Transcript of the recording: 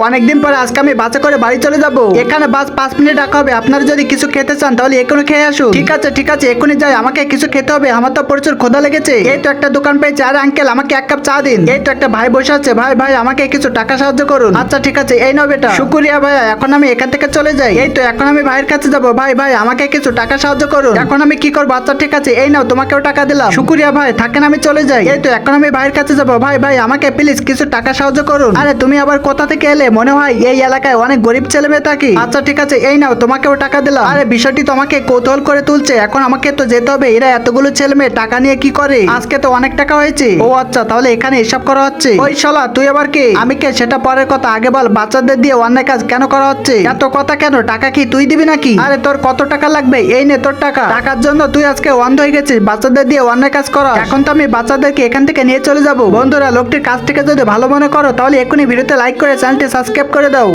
অনেকদিন পরে আজকে আমি বাসে করে বাড়ি চলে যাব। এখানে বাস 5 মিনিট রাখা হবে। আপনারা যদি কিছু খেতে চান তাহলে এখনই খেয়ে আসুন। ঠিক আছে এখনই যাই, আমাকে কিছু খেতে হবে, আমার তো প্রচুর ক্ষুধা লেগেছে। এই তো একটা দোকান পেয়েছি। আরে আঙ্কেল, আমাকে 1 কাপ চা দিন। এই তো একটা ভাই বসে আছে। ভাই আমাকে কিছু টাকা সাহায্য করুন। আচ্ছা ঠিক আছে, এই নাও বেটা। শুকরিয়া ভাইয়া, এখন আমি এখান থেকে চলে যাই। এই তো এখন আমি ভাইয়ের কাছে যাব। ভাই আমাকে কিছু টাকা সাহায্য করুন। এখন আমি কি করবো? আচ্ছা ঠিক আছে, এই নাও, তোমাকেও টাকা দিলাম। শুকরিয়া ভাই, থাকেন, আমি চলে যাই। এই তো এখন আমি ভাইয়ের কাছে যাব। ভাই আমাকে প্লিজ কিছু টাকা সাহায্য করুন। আরে তুমি আবার কোথা থেকে এলে? মনে হয় এই এলাকায় অনেক গরিব ছেলে মেয়ে থাকে। আচ্ছা ঠিক আছে, এই নাও, তোমাকেও টাকা দিলাম। আরে বিষয়টি তোমাকে কৌতূহল করে তুলছে। এখন আমাকে তো যেতে হবে। এরা এতগুলো ছেলে মেয়ে টাকা নিয়ে কি করে? আজকে তো অনেক টাকা হয়েছে। ও আচ্ছা, তাহলে এখানে এসব করা হচ্ছে। ওই শালা, তুই আবার কে? আমি কে সেটা পরের কথা, আগে বল বাচ্চাদের দিয়ে অন্যায় কাজ কেন করা হচ্ছে? এত কথা কেন? টাকা কি তুই দিবি নাকি? আরে তোর কত টাকা লাগবে? এই নে তোর টাকা। টাকার জন্য তুই আজকে অন্ধ হয়ে গেছিস? বাচ্চাদের দিয়ে অন্যায় কাজ করা। এখন তো আমি বাচ্চাদেরকে এখান থেকে নিয়ে চলে যাব। বন্ধুরা, লোকটির কাজটিকে যদি ভালো মনে করো তাহলে এখনই ভিডিওতে লাইক করে চ্যানেলটি সাবস্ক্রাইব করে দাও।